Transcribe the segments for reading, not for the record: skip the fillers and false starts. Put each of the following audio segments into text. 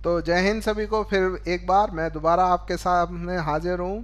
तो जय हिंद सभी को, फिर एक बार मैं दोबारा आपके सामने हाजिर हूँ।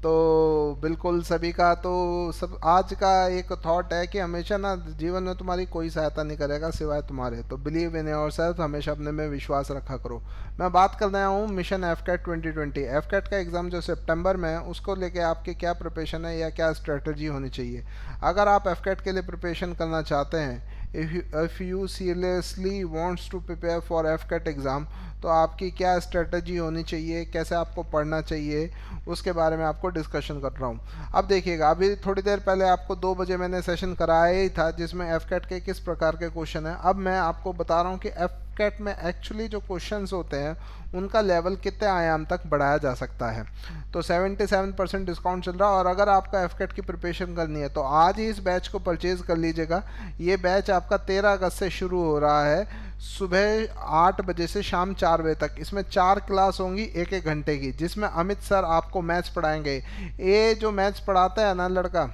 तो बिल्कुल सभी का तो सब आज का एक थॉट है कि हमेशा ना जीवन में तुम्हारी कोई सहायता नहीं करेगा सिवाय तुम्हारे। तो बिलीव इन योर सेल्फ, हमेशा अपने में विश्वास रखा करो। मैं बात कर रहा हूँ mission AFCAT 2020। AFCAT का एग्ज़ाम जो सितंबर में है उसको लेके आपकी क्या प्रिपरेशन है या क्या स्ट्रेटजी होनी चाहिए। अगर आप एफ कैट के लिए प्रिपरेशन करना चाहते हैं, if you seriously wants to prepare for FCAT exam, तो आपकी क्या स्ट्रेटजी होनी चाहिए, कैसे आपको पढ़ना चाहिए, उसके बारे में आपको डिस्कशन कर रहा हूँ। अब देखिएगा, अभी थोड़ी देर पहले आपको 2 बजे मैंने सेशन कराया ही था जिसमें FCAT के किस प्रकार के क्वेश्चन हैं। अब मैं आपको बता रहा हूँ कि FCAT में एक्चुअली जो क्वेश्चंस होते हैं उनका लेवल कितने आयाम तक बढ़ाया जा सकता है। तो 77% डिस्काउंट चल रहा है, और अगर आपका FCAT की प्रिपरेशन करनी है तो आज ही इस बैच को परचेज़ कर लीजिएगा। ये बैच आपका 13 अगस्त से शुरू हो रहा है, सुबह 8 बजे से शाम 4 बजे तक। इसमें 4 क्लास होंगी 1-1 घंटे की, जिसमें अमित सर आपको मैथ्स पढ़ाएंगे। ये जो मैथ्स पढ़ाता है ना लड़का,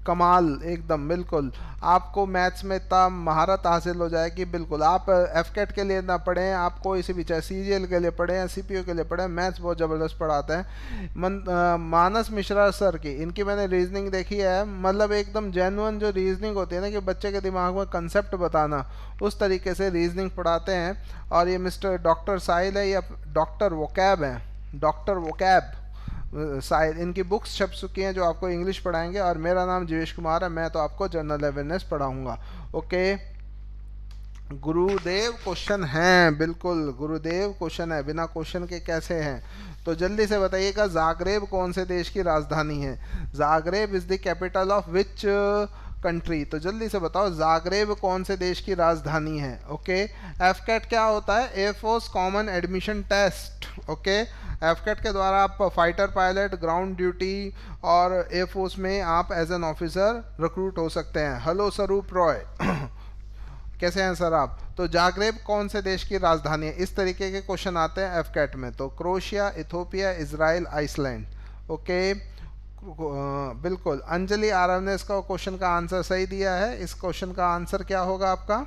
कमाल एकदम, बिल्कुल आपको मैथ्स में इतना महारत हासिल हो जाएगी। बिल्कुल आप एफकेट के लिए ना पढ़ें, आप कोई सी भी चाहे सीजीएल के लिए पढ़ें या सीपीयू के लिए पढ़ें, मैथ्स बहुत ज़बरदस्त पढ़ाते हैं। मानस मिश्रा सर की, इनकी मैंने रीजनिंग देखी है, मतलब एकदम जेन्युइन जो रीजनिंग होती है ना कि बच्चे के दिमाग में कंसेप्ट बताना, उस तरीके से रीजनिंग पढ़ाते हैं। और ये मिस्टर डॉक्टर साहिल है या डॉक्टर वोकैब हैं, डॉक्टर वोकैब शायद, इनकी बुक्स छप चुकी हैं जो आपको इंग्लिश पढ़ाएंगे। और मेरा नाम जीवेश कुमार है, मैं तो आपको जनरल अवेयरनेस पढ़ाऊंगा। ओके, गुरुदेव क्वेश्चन हैं, बिल्कुल गुरुदेव क्वेश्चन है, बिना क्वेश्चन के कैसे हैं। तो जल्दी से बताइएगा, जागरेब कौन से देश की राजधानी है? Zagreb is the capital of which country? तो जल्दी से बताओ, जागरेब कौन से देश की राजधानी है? ओके, एफकेट क्या होता है? Air force common admission test. Okay, AFCAT के द्वारा आप फाइटर पायलट, ग्राउंड ड्यूटी और एयरफोर्स में आप एज एन ऑफिसर रिक्रूट हो सकते हैं। हेलो स्वरूप रॉय कैसे हैं सर आप? तो जागरेब कौन से देश की राजधानी है? इस तरीके के क्वेश्चन आते हैं एफकेट में। तो Croatia, Ethiopia, Israel, Iceland. Okay, बिल्कुल अंजलि आरव ने इसका क्वेश्चन का आंसर सही दिया है। इस क्वेश्चन का आंसर क्या होगा आपका?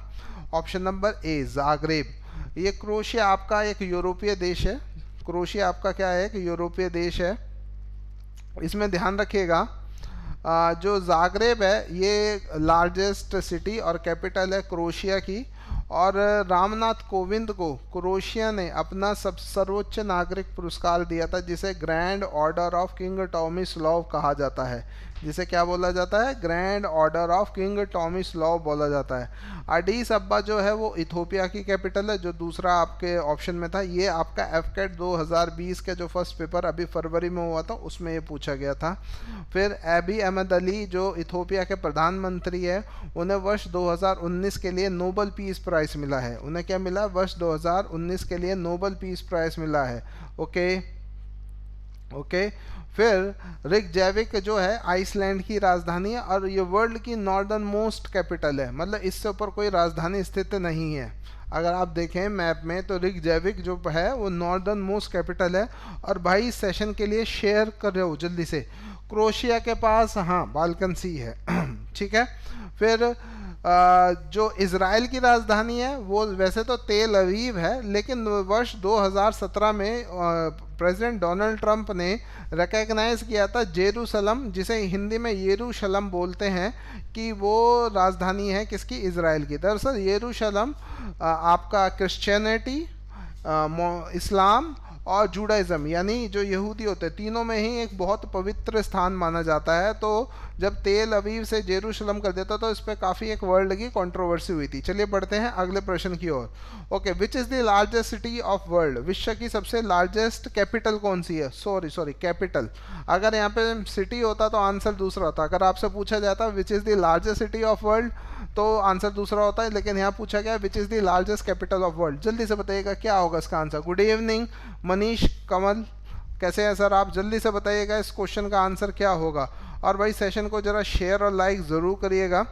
Option number A, Zagreb. ये क्रोएशिया आपका एक यूरोपीय देश है। क्रोएशिया आपका क्या है? एक यूरोपीय देश है। इसमें ध्यान रखिएगा, जो जागरेब है ये लार्जेस्ट सिटी और कैपिटल है क्रोएशिया की। और रामनाथ कोविंद को क्रोएशिया ने अपना सर्वोच्च नागरिक पुरस्कार दिया था, जिसे ग्रैंड ऑर्डर ऑफ किंग टॉमिस्लॉव कहा जाता है। जिसे क्या बोला जाता है? ग्रैंड ऑर्डर ऑफ किंग टॉमिस्लॉव बोला जाता है। अडीस अब्बा जो है वो इथोपिया की कैपिटल है, जो दूसरा आपके ऑप्शन में था। ये आपका एफकेट 2020 के जो फर्स्ट पेपर अभी फरवरी में हुआ था उसमें ये पूछा गया था। फिर एबी अहमद अली जो इथोपिया के प्रधानमंत्री है, उन्हें वर्ष 2019 के लिए नोबल पीस प्राइज मिला है। उन्हें क्या मिला? वर्ष 2019 के लिए नोबल पीस प्राइज मिला है। ओके ओके, फिर रिकजैविक जो है आइसलैंड की राजधानी है, और ये वर्ल्ड की नॉर्दर्न मोस्ट कैपिटल है, मतलब इससे ऊपर कोई राजधानी स्थित नहीं है। अगर आप देखें मैप में तो रिकजैविक जो है वो नॉर्दर्न मोस्ट कैपिटल है। और भाई सेशन के लिए शेयर कर रहे हो जल्दी से। क्रोएशिया के पास हाँ बाल्कन सी है ठीक है। फिर जो इज़राइल की राजधानी है वो वैसे तो तेल अवीव है, लेकिन वर्ष 2017 में प्रेसिडेंट डोनाल्ड ट्रंप ने रिकग्नाइज किया था जेरूसलम, जिसे हिंदी में येरूशलम बोलते हैं, कि वो राजधानी है किसकी? इज़राइल की। दरअसल येरूशलम आपका क्रिश्चियनिटी, इस्लाम और जूडाइज़म यानी जो यहूदी होते हैं, तीनों में ही एक बहुत पवित्र स्थान माना जाता है। तो जब तेल अवीव से जेरूशलम कर देता तो इस पर काफ़ी एक वर्ल्ड की कंट्रोवर्सी हुई थी। चलिए बढ़ते हैं अगले प्रश्न की ओर। Okay, which is the largest city of world? विश्व की सबसे लार्जेस्ट कैपिटल कौन सी है? Sorry capital. अगर यहाँ पे सिटी होता तो आंसर दूसरा होता। अगर आपसे पूछा जाता विच is the largest city of world तो आंसर दूसरा होता है, लेकिन यहाँ पूछा गया विच is the largest capital of world. जल्दी से बताइएगा क्या होगा इसका आंसर। गुड इवनिंग मनीष कमल, कैसे हैं सर आप? जल्दी से बताइएगा इस क्वेश्चन का आंसर क्या होगा। और भाई सेशन को ज़रा शेयर और लाइक ज़रूर करिएगा,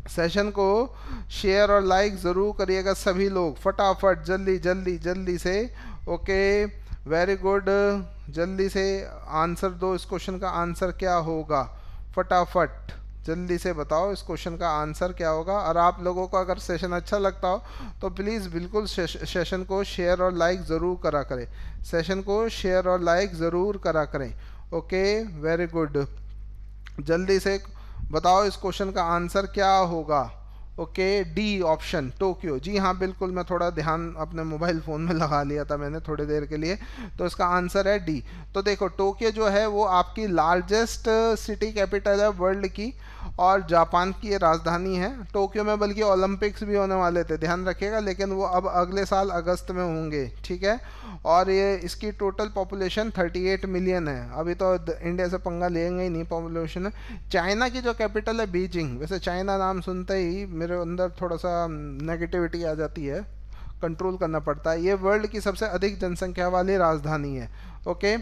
सेशन को शेयर और लाइक ज़रूर करिएगा सभी लोग, फटाफट जल्दी जल्दी जल्दी से। ओके वेरी गुड, जल्दी से आंसर दो। इस क्वेश्चन का आंसर क्या होगा? फटाफट जल्दी से बताओ इस क्वेश्चन का आंसर क्या होगा। और आप लोगों को अगर सेशन अच्छा लगता हो तो प्लीज़ बिल्कुल सेशन को शेयर और लाइक ज़रूर करा करें, सेशन को शेयर और लाइक ज़रूर करा करें। Okay, very good. जल्दी से बताओ इस क्वेश्चन का आंसर क्या होगा। Okay, D option Tokyo. जी हाँ बिल्कुल, मैं थोड़ा ध्यान अपने मोबाइल फ़ोन में लगा लिया था मैंने थोड़ी देर के लिए, तो इसका आंसर है डी। तो देखो टोक्यो जो है वो आपकी लार्जेस्ट सिटी कैपिटल है वर्ल्ड की, और जापान की ये राजधानी है। टोक्यो में बल्कि ओलंपिक्स भी होने वाले थे, ध्यान रखिएगा, लेकिन वो अब अगले साल अगस्त में होंगे, ठीक है। और ये इसकी टोटल पॉपुलेशन 38 मिलियन है। अभी तो इंडिया से पंगा लेंगे ही नहीं पॉपुलेशन में। चाइना की जो कैपिटल है बीजिंग, वैसे चाइना नाम सुनते ही मेरे अंदर थोड़ा सा नेगेटिविटी आ जाती है, कंट्रोल करना पड़ता है। ये वर्ल्ड की सबसे अधिक जनसंख्या वाली राजधानी है। ओके,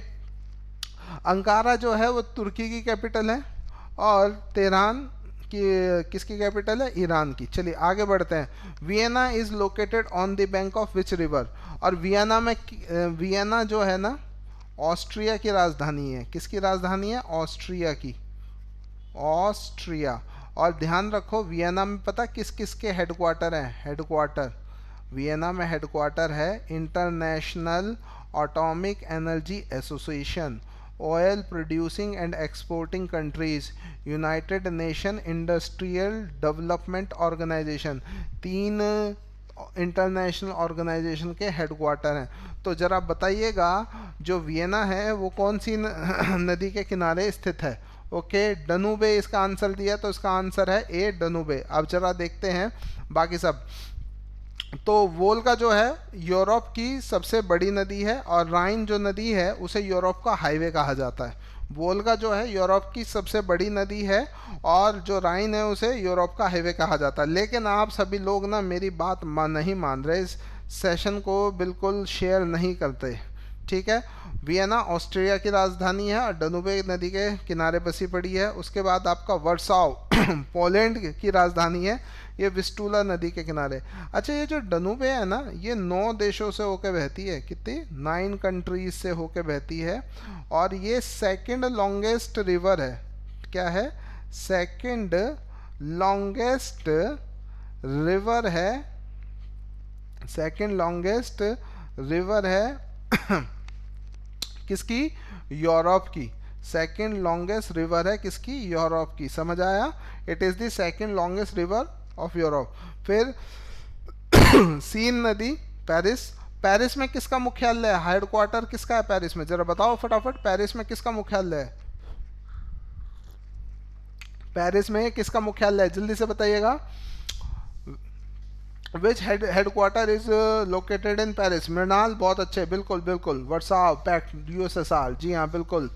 अंकारा जो है वो तुर्की की कैपिटल है, और तेहरान की किसकी कैपिटल है, ईरान की। चलिए आगे बढ़ते हैं। Vienna is located on the bank of which river. और वियना में वियना जो है ना ऑस्ट्रिया की राजधानी है। किसकी राजधानी है, ऑस्ट्रिया की, ऑस्ट्रिया। और ध्यान रखो वियना में पता किस किस के हेडक्वार्टर हैं, हेडक्वार्टर वियना में हेडक्वार्टर है international atomic energy association, oil producing and exporting countries, united nation industrial development organisation. 3 international organisation के हेडक्वार्टर हैं। तो ज़रा बताइएगा जो वियना है वो कौन सी नदी के किनारे स्थित है। ओके, डनूबे इसका आंसर दिया, तो इसका आंसर है ए, डनूबे। अब जरा देखते हैं बाकी सब। तो वोल्गा जो है यूरोप की सबसे बड़ी नदी है, और राइन जो नदी है उसे यूरोप का हाईवे कहा जाता है। वोल्गा जो है यूरोप की सबसे बड़ी नदी है, और जो राइन है उसे यूरोप का हाईवे कहा जाता है। लेकिन आप सभी लोग ना मेरी बात नहीं मान रहे, इस सेशन को बिल्कुल शेयर नहीं करते, ठीक है। वियना ऑस्ट्रिया की राजधानी है और डनूबे नदी के किनारे बसी पड़ी है। उसके बाद आपका वर्साव पोलैंड की राजधानी है, ये विस्टूला नदी के किनारे। अच्छा, ये जो डनूबे है ना ये 9 देशों से होकर बहती है, कितनी 9 कंट्रीज से होकर बहती है, और ये सेकंड लॉन्गेस्ट रिवर है। क्या है, सेकंड लॉन्गेस्ट रिवर है, सेकंड लॉन्गेस्ट रिवर है किसकी, यूरोप की। सेकंड लॉन्गेस्ट रिवर है किसकी, यूरोप की। समझ आया, it is the second longest river of Europe. फिर सीन नदी, पेरिस। पेरिस में किसका मुख्यालय है, हेडक्वार्टर किसका है पेरिस में, जरा बताओ फटाफट। पेरिस में किसका मुख्यालय है, पेरिस में किसका मुख्यालय है, जल्दी से बताइएगा। Which headquarter is located in Paris. Mrinal बहुत अच्छे, बिल्कुल बिल्कुल। वर्साव पैक्ट यूएसएसआर, जी हाँ बिल्कुल।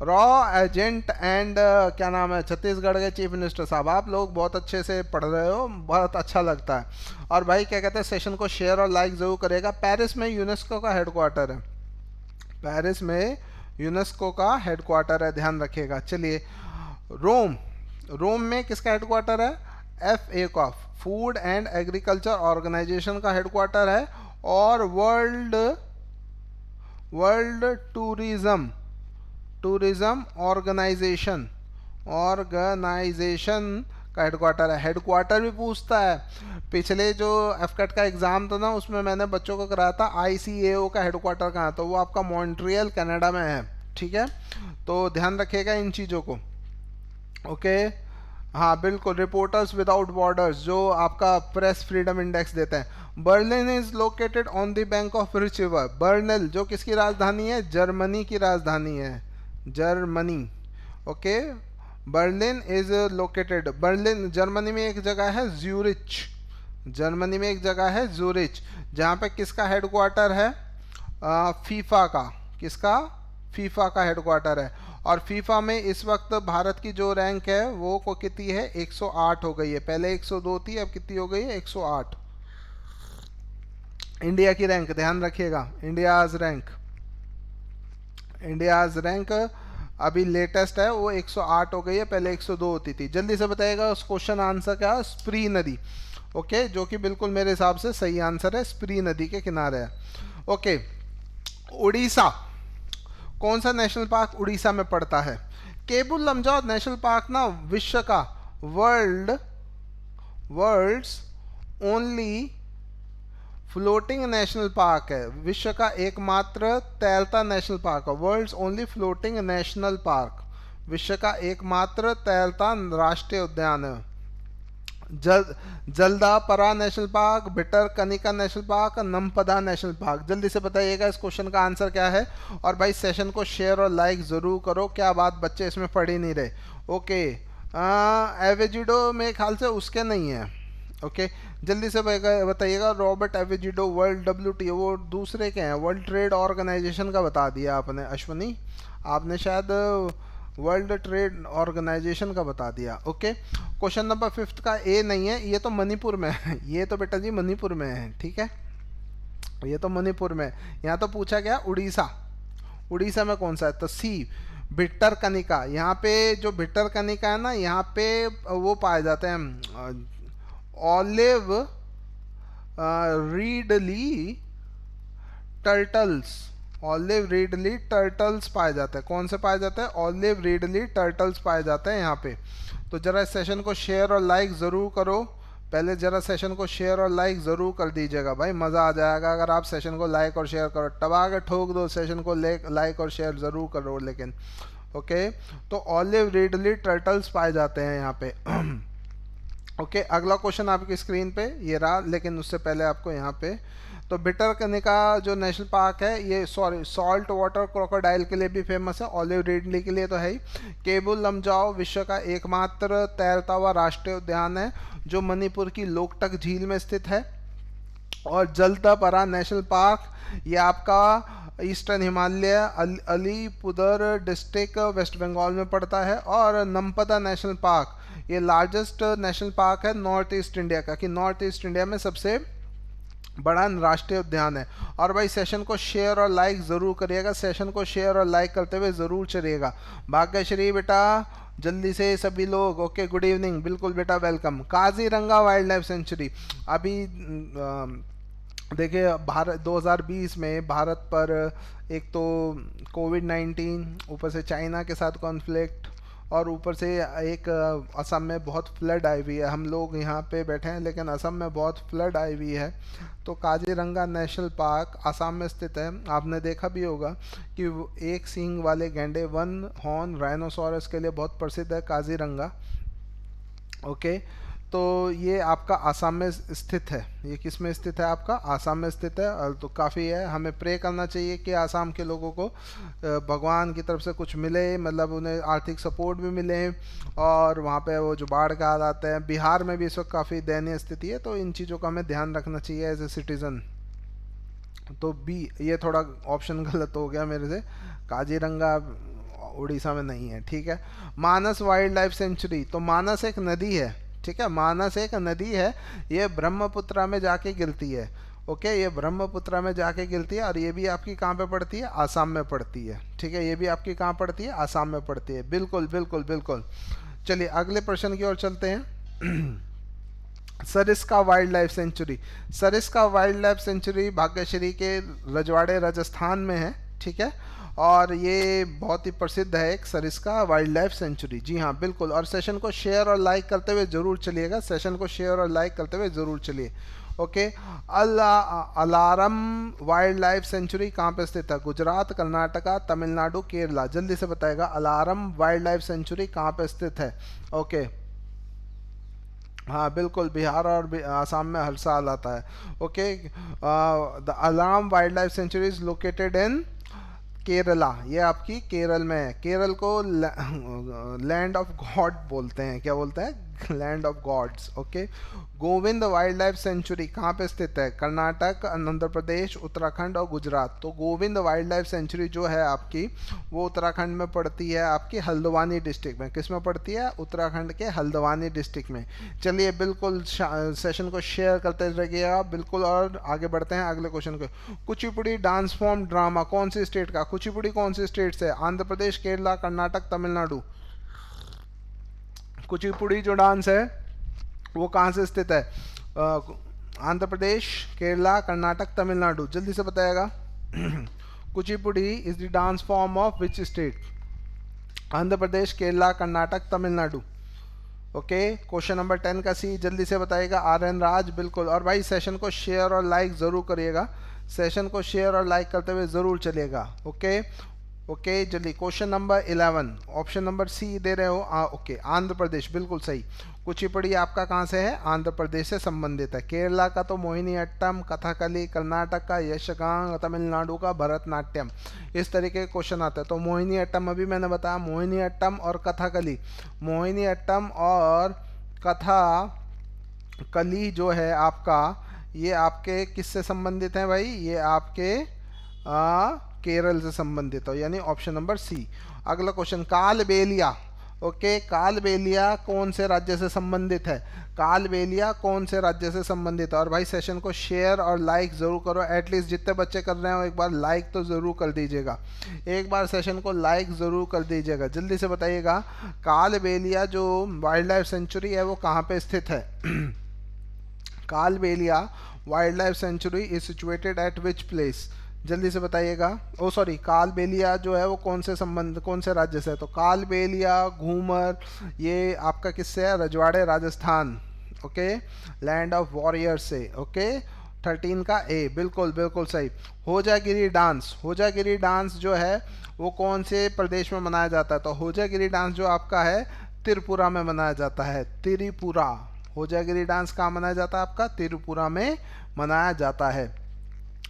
रॉ एजेंट एंड क्या नाम है, छत्तीसगढ़ के चीफ मिनिस्टर साहब, आप लोग बहुत अच्छे से पढ़ रहे हो, बहुत अच्छा लगता है। और भाई क्या कहते हैं, सेशन को शेयर और लाइक ज़रूर करेगा। पेरिस में यूनेस्को का हेडक्वार्टर है, पेरिस में यूनेस्को का हेडक्वार्टर है, ध्यान रखिएगा। चलिए, रोम, रोम में किसका हेडक्वार्टर है, FA का, फूड एंड एग्रीकल्चर ऑर्गेनाइजेशन का हेडक्वार्टर है। और वर्ल्ड टूरिज्म ऑर्गेनाइजेशन का हेडक्वार्टर है। हेडक्वार्टर भी पूछता है, पिछले जो एफकेट का एग्ज़ाम था ना उसमें मैंने बच्चों को कराया था ICAO का हेडक्वार्टर कहाँ, तो वो आपका मॉन्ट्रियल कनाडा में है, ठीक है। तो ध्यान रखिएगा इन चीज़ों को। ओके, हाँ बिल्कुल। रिपोर्टर्स विदाउट बॉर्डर्स जो आपका प्रेस फ्रीडम इंडेक्स देते हैं। Berlin is located on the bank of rich river. Berlin जो किसकी राजधानी है, जर्मनी की राजधानी है, Germany. Okay, Berlin is located, Berlin Germany में एक जगह है ज्यूरिच, जर्मनी में एक जगह है ज्यूरिच, जहाँ पे किसका हेडक्वार्टर है, फीफा का, किसका, फीफा का हेडक्वार्टर है। और फीफा में इस वक्त भारत की जो रैंक है वो को कितनी है, 108 हो गई है, पहले 102 थी, अब कितनी हो गई है, 108। इंडिया की रैंक ध्यान रखिएगा, इंडियाज रैंक अभी लेटेस्ट है, वो 108 हो गई है, पहले 102 होती थी। जल्दी से बताइएगा उस क्वेश्चन आंसर क्या है, स्प्री नदी। ओके, जो कि बिल्कुल मेरे हिसाब से सही आंसर है, स्प्री नदी के किनारे है। ओके, उड़ीसा, कौन सा नेशनल पार्क उड़ीसा में पड़ता है, केबुल लमजाओ नेशनल पार्क ना विश्व का world's only floating national park है, विश्व का एकमात्र तैरता नेशनल पार्क है। World's only floating national park, विश्व का एकमात्र तैरता राष्ट्रीय उद्यान है। Jaldapara national park, Bhitarkanika national park, नमपदा नेशनल पार्क। जल्दी से बताइएगा इस क्वेश्चन का आंसर क्या है। और भाई सेशन को शेयर और लाइक ज़रूर करो। क्या बात बच्चे इसमें पढ़ ही नहीं रहे। ओके, एवेजिडो मेरे ख्याल से उसके नहीं है। ओके, जल्दी से बताइएगा। रॉबर्ट एवेजिडो वर्ल्ड WTO, वो दूसरे के हैं, वर्ल्ड ट्रेड ऑर्गेनाइजेशन का बता दिया आपने अश्वनी, आपने शायद वर्ल्ड ट्रेड ऑर्गेनाइजेशन का बता दिया। ओके, क्वेश्चन नंबर 5 का ए नहीं है, ये तो मणिपुर में है। ये तो बेटा जी मणिपुर में है, ठीक है, ये तो मणिपुर में। यहाँ तो पूछा गया उड़ीसा, उड़ीसा में कौन सा है, तो सी भिटरकनिका। यहाँ पे जो भिटरकनिका है ना, यहाँ पे वो पाए जाते हैं olive readily turtles, olive readily turtles पाए जाते हैं। कौन से पाए जाते हैं, ऑलिव रीडली टर्टल्स पाए जाते हैं यहाँ पे। तो जरा इस सेशन को शेयर और लाइक ज़रूर करो। पहले जरा सेशन को शेयर और लाइक ज़रूर कर दीजिएगा भाई, मज़ा आ जाएगा अगर आप सेशन को लाइक और शेयर करो। टबा के ठोक दो, सेशन को लाइक और शेयर ज़रूर करो लेकिन। ओके, तो ऑलिव रीडली टर्टल्स पाए जाते हैं यहाँ पे। ओके, अगला क्वेश्चन आपकी स्क्रीन पे ये रहा, लेकिन उससे पहले आपको यहाँ पे तो भिटरकनिका जो नेशनल पार्क है ये सॉल्ट वाटर क्रोकोडाइल के लिए भी फेमस है, ऑलिव रिडली के लिए तो है ही। केबुल लमजाओ विश्व का एकमात्र तैरता हुआ राष्ट्रीय उद्यान है जो मणिपुर की लोकटक झील में स्थित है। और जलदापरा नेशनल पार्क ये आपका eastern Himalaya Alipur district west Bengal में पड़ता है। और नमपदा नेशनल पार्क ये लार्जेस्ट नेशनल पार्क है नॉर्थ ईस्ट इंडिया का, कि नॉर्थ ईस्ट इंडिया में सबसे बड़ा राष्ट्रीय उद्यान है। और भाई सेशन को शेयर और लाइक ज़रूर करिएगा, सेशन को शेयर और लाइक करते हुए ज़रूर चलिएगा। भाग्यश्री बेटा जल्दी से सभी लोग। ओके, गुड इवनिंग, बिल्कुल बेटा welcome. Kaziranga wild life sanctuary अभी देखिए भारत 2020 में भारत पर एक तो कोविड-19, ऊपर से चाइना के साथ कॉन्फ्लिक्ट, और ऊपर से एक असम में बहुत फ्लड आई हुई है। हम लोग यहाँ पे बैठे हैं लेकिन असम में बहुत फ्लड आई हुई है। तो काजीरंगा नेशनल पार्क असम में स्थित है। आपने देखा भी होगा कि एक सींग वाले गैंडे, वन हॉर्न राइनोसोरस के लिए बहुत प्रसिद्ध है काजीरंगा। ओके, तो ये आपका आसाम में स्थित है। ये किस में स्थित है, आपका आसाम में स्थित है। तो काफ़ी है, हमें प्रे करना चाहिए कि आसाम के लोगों को भगवान की तरफ से कुछ मिले, मतलब उन्हें आर्थिक सपोर्ट भी मिले। और वहाँ पे वो जो बाढ़ का हालात है, बिहार में भी इस वक्त काफ़ी दयनीय स्थिति है। तो इन चीज़ों का हमें ध्यान रखना चाहिए एज ए सिटीज़न। तो बी, ये थोड़ा ऑप्शन गलत हो गया मेरे से, काजीरंगा उड़ीसा में नहीं है, ठीक है। मानस वाइल्ड लाइफ सेंचुरी, तो मानस एक नदी है, ठीक है, मानस एक नदी है, ये ब्रह्मपुत्रा में जाके गिरती है। ओके, ये ब्रह्मपुत्रा में जाके गिरती है। और ये भी आपकी कहाँ पे पड़ती है, आसाम में पड़ती है, ठीक है, ये भी आपकी कहाँ पड़ती है, आसाम में पड़ती है। बिल्कुल बिल्कुल बिल्कुल। चलिए अगले प्रश्न की ओर चलते हैं। Sariska wild life sanctuary, Sariska wild life sanctuary Bhagyashree के रजवाड़े राजस्थान में है, ठीक है। और ये बहुत ही प्रसिद्ध है एक सरिस्का वाइल्ड लाइफ सेंचुरी। जी हाँ बिल्कुल। और सेशन को शेयर और लाइक करते हुए ज़रूर चलिएगा, सेशन को शेयर और लाइक करते हुए ज़रूर चलिए। Okay, alarm wild life sanctuary कहाँ पे स्थित है, गुजरात, कर्नाटका, तमिलनाडु, केरला। जल्दी से बताएगा अलारम वाइल्ड लाइफ सेंचुरी कहाँ पे स्थित है। ओके, हाँ बिल्कुल, बिहार और आसाम में हर साल आता है। Okay, the alarm wild life sanctuary is located इन केरला, ये आपकी केरल में है। केरल को लैंड ऑफ गॉड बोलते हैं, क्या बोलते हैं, land of gods. Okay, Govind wildlife sanctuary कहाँ पे स्थित है, कर्नाटक, आंध्र प्रदेश, उत्तराखंड और गुजरात। तो गोविंद वाइल्ड लाइफ सेंचुरी जो है आपकी वो उत्तराखंड में पड़ती है, आपकी हल्द्वानी डिस्ट्रिक्ट में। किस में पड़ती है, उत्तराखंड के हल्द्वानी डिस्ट्रिक्ट में। चलिए बिल्कुल सेशन को शेयर करते रहिएगा बिल्कुल। और आगे बढ़ते हैं अगले क्वेश्चन को। कुचिपुड़ी डांस फॉर्म ड्रामा कौन सी स्टेट का, कुचिपुड़ी कौन सी स्टेट से, आंध्र प्रदेश, केरला, कर्नाटक, तमिलनाडु। कुचिपुड़ी जो डांस है वो कहाँ से स्थित है, आंध्र प्रदेश, केरला, कर्नाटक, तमिलनाडु। जल्दी से बताएगा। Kuchipudi is the dance form of which state, Andhra Pradesh, Kerala, Karnataka, Tamil Nadu. Okay, question number 10 का सी जल्दी से बताइएगा। आर एन राज, बिल्कुल। और भाई सेशन को शेयर और लाइक ज़रूर करिएगा, सेशन को शेयर और लाइक करते हुए ज़रूर चलिएगा। ओके ओके, जल्दी। Question number 11, option number C दे रहे हो। ओके, आंध्र प्रदेश, बिल्कुल सही। कुचिपुड़ी आपका कहाँ से है? आंध्र प्रदेश से संबंधित है। केरला का तो मोहिनी अट्टम, कथकली, कर्नाटक का यक्षगान, तमिलनाडु का भरतनाट्यम, इस तरीके के क्वेश्चन आते हैं। तो मोहिनी अट्टम अभी मैंने बताया, मोहिनी अट्टम और कथकली, मोहिनी अट्टम और कथकली जो है आपका, ये आपके किससे संबंधित हैं भाई? ये आपके केरल से संबंधित हो, यानी ऑप्शन नंबर सी। अगला क्वेश्चन, कालबेलिया। ओके, कालबेलिया कौन से राज्य से संबंधित है? कालबेलिया कौन से राज्य से संबंधित है? और भाई सेशन को शेयर और लाइक ज़रूर करो, एटलीस्ट जितने बच्चे कर रहे हो एक बार लाइक तो ज़रूर कर दीजिएगा, एक बार सेशन को लाइक ज़रूर कर दीजिएगा। जल्दी से बताइएगा, कालबेलिया जो वाइल्ड लाइफ सेंचुरी है वो कहाँ पे स्थित है? Kalbelia wild life sanctuary is situated at which place? जल्दी से बताइएगा। ओ सॉरी, कालबेलिया जो है वो कौन से राज्य से है? तो कालबेलिया, घूमर, ये आपका किससे है? रजवाड़े, Rajasthan. Okay, land of warrior से। ओके, 13 का ए, बिल्कुल बिल्कुल सही। होजागिरी डांस, होजागिरी डांस जो है वो कौन से प्रदेश में मनाया जाता है? तो होजागिरी डांस जो आपका है त्रिपुरा में मनाया जाता है, त्रिपुरा। होजागिरी डांस कहाँ मनाया जाता है? आपका त्रिपुरा में मनाया जाता है।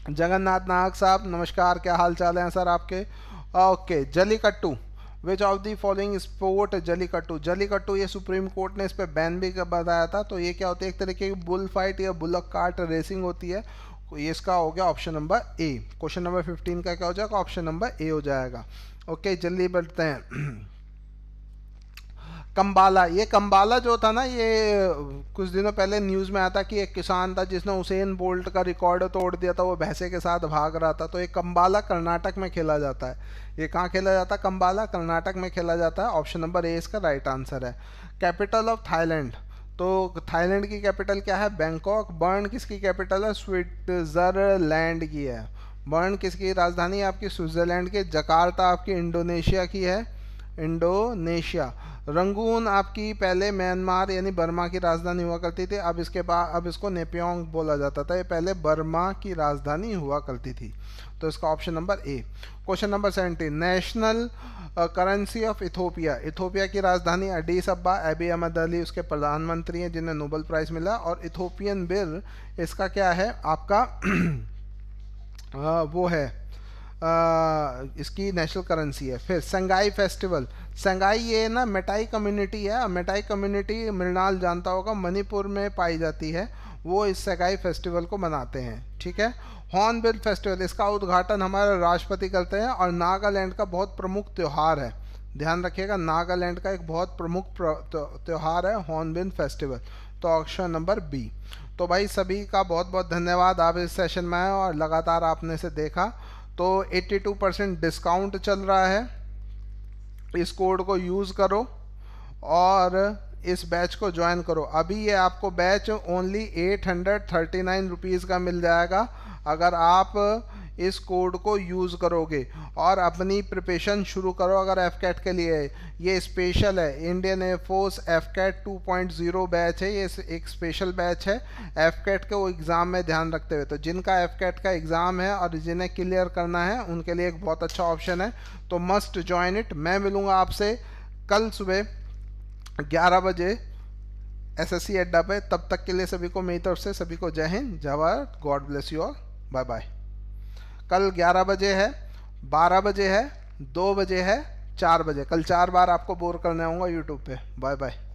जगन्नाथ नाग साहब नमस्कार, क्या हाल चाल है सर आपके? Okay, Jallikattu, which of the following sport? Jallikattu, Jallikattu ये सुप्रीम कोर्ट ने इस पर बैन भी बताया था। तो ये क्या होती है? एक तरीके की बुल फाइट या बुलक कार्ट रेसिंग होती है। ये इसका हो गया option number A. Question number 15 का क्या हो जाएगा? ऑप्शन नंबर ए हो जाएगा। ओके, जल्दी बढ़ते हैं। कंबाला, ये कंबाला जो था ना, ये कुछ दिनों पहले न्यूज़ में आया था कि एक किसान था जिसने उसेन बोल्ट का रिकॉर्ड तोड़ दिया था, वो भैंसे के साथ भाग रहा था। तो ये कंबाला कर्नाटक में खेला जाता है। ये कहाँ खेला जाता है? कंबाला कर्नाटक में खेला जाता है। ऑप्शन नंबर ए इसका राइट आंसर है। कैपिटल ऑफ थाईलैंड, तो थाईलैंड की कैपिटल क्या है? बैंकॉक। बर्न किसकी कैपिटल है? स्विट्जरलैंड की है। बर्न किसकी राजधानी है आपकी? स्विट्जरलैंड की। जकार्ता आपकी इंडोनेशिया की है, इंडोनेशिया। रंगून आपकी पहले म्यांमार यानी बर्मा की राजधानी हुआ करती थी, अब इसके बाद अब इसको नेपियोंग बोला जाता था। ये पहले बर्मा की राजधानी हुआ करती थी। तो इसका option number A. Question number 17, national currency of Ethiopia. Ethiopia की राजधानी एडिस अब्बा। एबी अहमद अली उसके प्रधानमंत्री हैं जिन्हें नोबेल प्राइज़ मिला। और इथोपियन बिर इसका क्या है आपका? वो है इसकी नेशनल करेंसी है। फिर संगाई फेस्टिवल, संगाई ये ना मेटाई कम्युनिटी है। मेटाई कम्युनिटी मृणाल जानता होगा, मणिपुर में पाई जाती है। वो इस संगाई फेस्टिवल को मनाते हैं, ठीक है। हॉर्नबिल फेस्टिवल, इसका उद्घाटन हमारे राष्ट्रपति करते हैं और नागालैंड का बहुत प्रमुख त्यौहार है। ध्यान रखिएगा, नागालैंड का एक बहुत प्रमुख त्यौहार है हॉर्नबिल फेस्टिवल। तो ऑप्शन नंबर बी। तो भाई सभी का बहुत बहुत धन्यवाद, आप इस सेशन में आए और लगातार आपने से देखा। तो 82% डिस्काउंट चल रहा है, इस कोड को यूज़ करो और इस बैच को ज्वाइन करो। अभी ये आपको बैच ओनली 839 रुपीज़ का मिल जाएगा अगर आप इस कोड को यूज़ करोगे और अपनी प्रिपरेशन शुरू करो। अगर एफकैट के लिए ये स्पेशल है, इंडियन एयरफोर्स एफकैट 2.0 बैच है, ये एक स्पेशल बैच है एफकैट के वो एग्ज़ाम में ध्यान रखते हुए। तो जिनका एफकैट का एग्ज़ाम है और जिन्हें क्लियर करना है उनके लिए एक बहुत अच्छा ऑप्शन है, तो मस्ट ज्वाइन इट। मैं मिलूँगा आपसे कल सुबह 11 बजे SSC अड्डा पे। तब तक के लिए सभी को मेरी तरफ से सभी को जय हिंद, जय भारत, God bless you all, bye bye. कल 11 बजे है, 12 बजे है, 2 बजे है, 4 बजे। कल 4 बार आपको बोर करने आऊँगा यूट्यूब पे। Bye bye.